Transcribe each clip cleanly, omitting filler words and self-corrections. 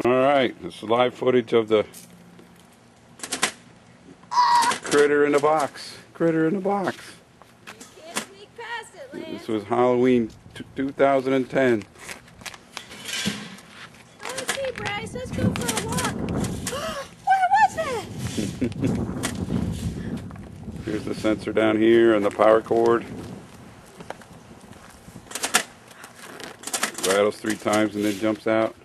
Alright, this is live footage of the critter in the box. Critter in the box. You can't sneak past it, Lance. This was Halloween 2010. Let's see, Bryce. Let's go for a walk. Where was that? Here's the sensor down here and the power cord. Rattles 3 times and then jumps out.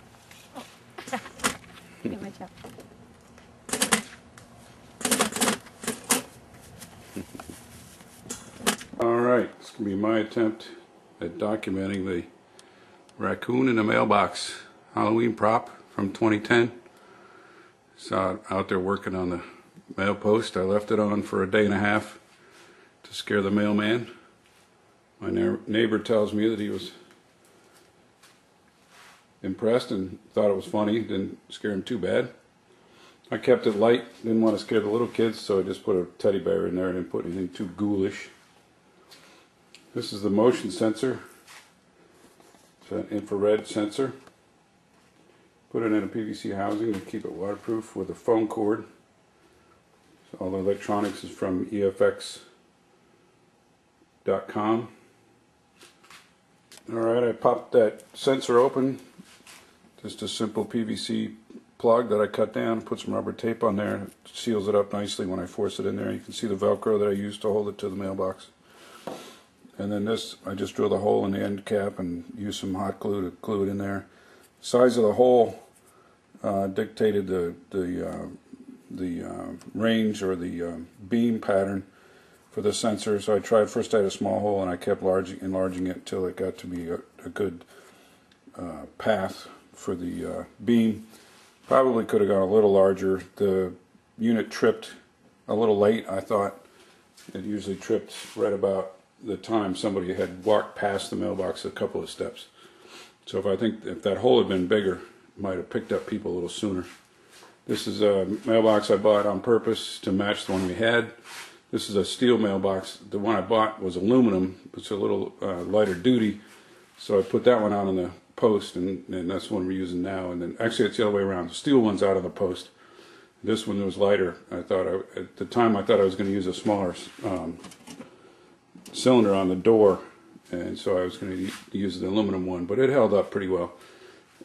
Get my job. Alright, this can be my attempt at documenting the raccoon in the mailbox Halloween prop from 2010. Saw it out there working on the mail post. I left it on for a day and a half to scare the mailman. My neighbor tells me that he was impressed and thought it was funny. Didn't scare him too bad. I kept it light, didn't want to scare the little kids, so I just put a teddy bear in there. I didn't put anything too ghoulish. This is the motion sensor. It's an infrared sensor. Put it in a PVC housing to keep it waterproof with a foam cord. So all the electronics is from EFX.com. Alright, I popped that sensor open. Just a simple PVC plug that I cut down, put some rubber tape on there. It seals it up nicely when I force it in there. You can see the Velcro that I used to hold it to the mailbox. And then this, I just drilled a hole in the end cap and used some hot glue to glue it in there. The size of the hole dictated the range or the beam pattern for the sensor. So I tried, first I had a small hole and I kept enlarging it until it got to be a good path for the beam. Probably could have gone a little larger. The unit tripped a little late. I thought it usually tripped right about the time somebody had walked past the mailbox a couple of steps. So if that hole had been bigger, it might have picked up people a little sooner. This is a mailbox I bought on purpose to match the one we had. This is a steel mailbox. The one I bought was aluminum. It's a little lighter duty, so I put that one out on the post, and that's the one we're using now. And then actually it's the other way around. The steel one's out on the post. This one was lighter. At the time I thought I was going to use a smaller cylinder on the door, and so I was going to use the aluminum one, but it held up pretty well.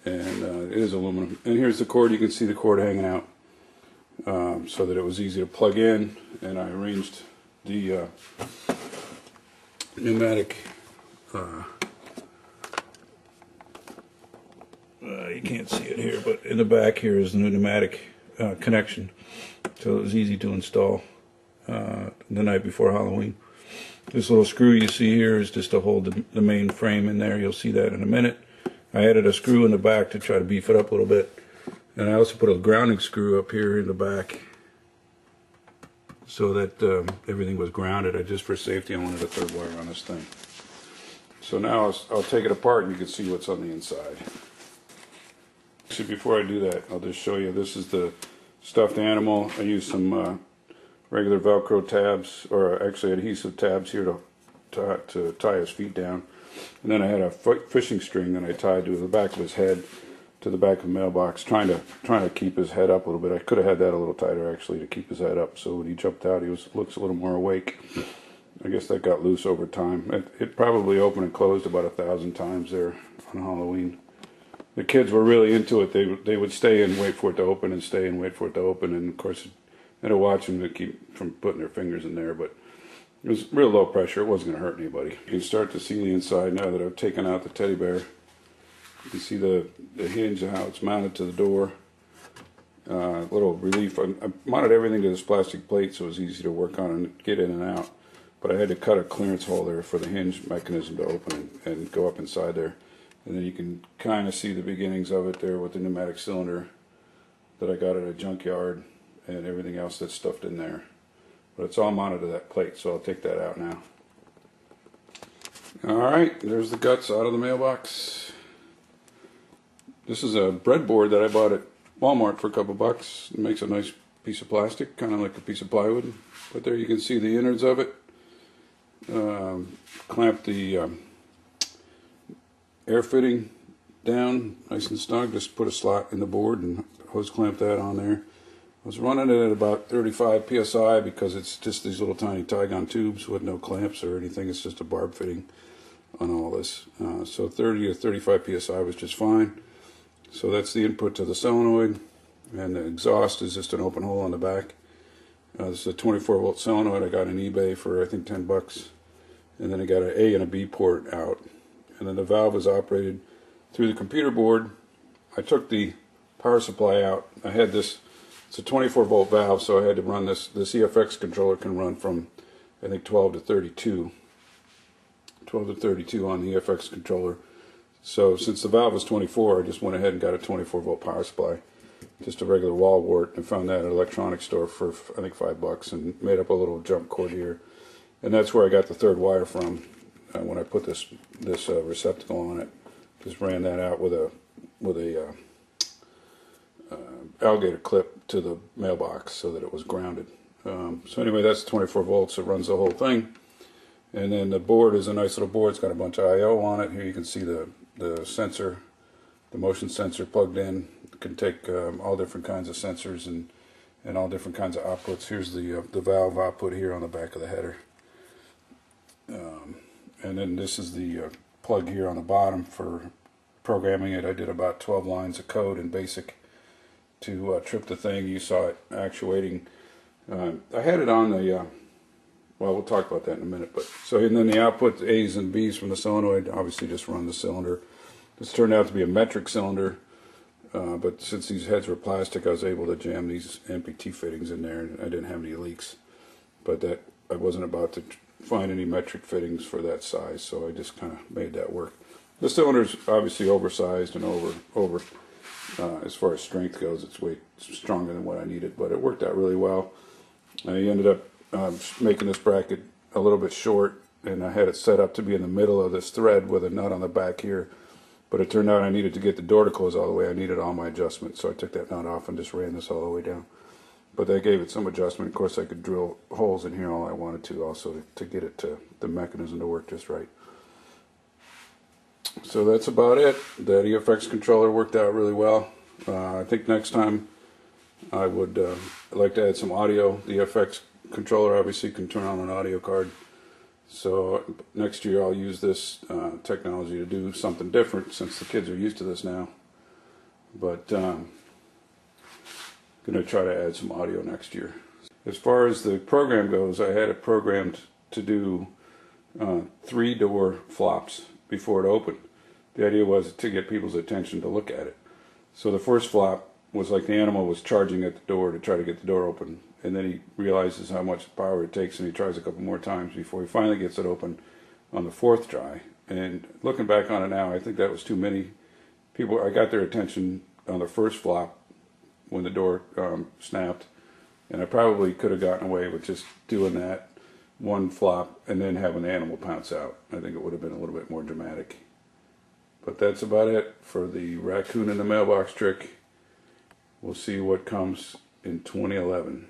And it is aluminum. And here's the cord. You can see the cord hanging out, so that it was easy to plug in. And I arranged the pneumatic. You can't see it here, but in the back here is the pneumatic connection, so it was easy to install the night before Halloween. This little screw you see here is just to hold the main frame in there. You'll see that in a minute. I added a screw in the back to try to beef it up a little bit. And I also put a grounding screw up here in the back so that everything was grounded. Just for safety, I wanted a third wire on this thing. So now I'll take it apart and you can see what's on the inside. Actually, before I do that, I'll just show you. This is the stuffed animal. I used some regular Velcro tabs, or actually adhesive tabs here to tie his feet down. And then I had a fishing string that I tied to the back of his head, to the back of the mailbox, trying to keep his head up a little bit. I could have had that a little tighter actually to keep his head up, so when he jumped out, he looks a little more awake. I guess that got loose over time. It probably opened and closed about 1,000 times there on Halloween. The kids were really into it. They would stay and wait for it to open, and stay and wait for it to open, and of course I had to watch them to keep from putting their fingers in there, but it was real low pressure. It wasn't going to hurt anybody. You can start to see the inside now that I've taken out the teddy bear. You can see the hinge and how it's mounted to the door. Little relief. I mounted everything to this plastic plate so it was easy to work on and get in and out. But I had to cut a clearance hole there for the hinge mechanism to open and go up inside there. And then you can kind of see the beginnings of it there with the pneumatic cylinder that I got at a junkyard and everything else that's stuffed in there. But it's all mounted to that plate, so I'll take that out now. Alright, there's the guts out of the mailbox. This is a breadboard that I bought at Walmart for a couple bucks. It makes a nice piece of plastic, kind of like a piece of plywood. But there you can see the innards of it. Clamp the air fitting down nice and snug. Just put a slot in the board and hose clamp that on there. I was running it at about 35 psi because it's just these little tiny Tygon tubes with no clamps or anything. It's just a barb fitting on all this. So 30 to 35 psi was just fine. So that's the input to the solenoid, and the exhaust is just an open hole on the back. This is a 24 volt solenoid I got on eBay for I think 10 bucks. And then I got an A and a B port out. And then the valve is operated through the computer board. I took the power supply out. I had this, it's a 24 volt valve, so I had to run this. This EFX controller can run from I think 12 to 32. 12 to 32 on the EFX controller. So since the valve was 24, I just went ahead and got a 24 volt power supply. Just a regular wall wart, and found that at an electronics store for I think 5 bucks, and made up a little jump cord here. And that's where I got the third wire from when I put this receptacle on it. Just ran that out with a alligator clip to the mailbox so that it was grounded. So anyway, that's 24 volts. It runs the whole thing. And then the board is a nice little board. It's got a bunch of I/O on it. Here you can see the sensor, the motion sensor plugged in. It can take all different kinds of sensors and all different kinds of outputs. Here's the valve output here on the back of the header. And then this is the plug here on the bottom for programming it. I did about 12 lines of code in BASIC to trip the thing. You saw it actuating. I had it on the well, we'll talk about that in a minute. But so, and then the output A's and B's from the solenoid obviously just run the cylinder. This turned out to be a metric cylinder, but since these heads were plastic, I was able to jam these MPT fittings in there, and I didn't have any leaks. But that I wasn't about to find any metric fittings for that size, so I just kind of made that work. The cylinder's obviously oversized and over as far as strength goes. It's way stronger than what I needed, but it worked out really well. I ended up making this bracket a little bit short, and I had it set up to be in the middle of this thread with a nut on the back here, but it turned out I needed to get the door to close all the way. I needed all my adjustments, so I took that nut off and just ran this all the way down. But that gave it some adjustment. Of course, I could drill holes in here all I wanted to also to get it to the mechanism to work just right. So that's about it. That EFX controller worked out really well. I think next time I would like to add some audio. The EFX controller obviously can turn on an audio card. So next year I'll use this technology to do something different, since the kids are used to this now. But going to try to add some audio next year. As far as the program goes, I had it programmed to do 3 door flops before it opened. The idea was to get people's attention to look at it. So the first flop was like the animal was charging at the door to try to get the door open, and then he realizes how much power it takes, and he tries a couple more times before he finally gets it open on the 4th try. And looking back on it now, I think that was too many people. I got their attention on the first flop when the door snapped, and I probably could have gotten away with just doing that one flop and then having the animal pounce out. I think it would have been a little bit more dramatic. But that's about it for the raccoon in the mailbox trick. We'll see what comes in 2011.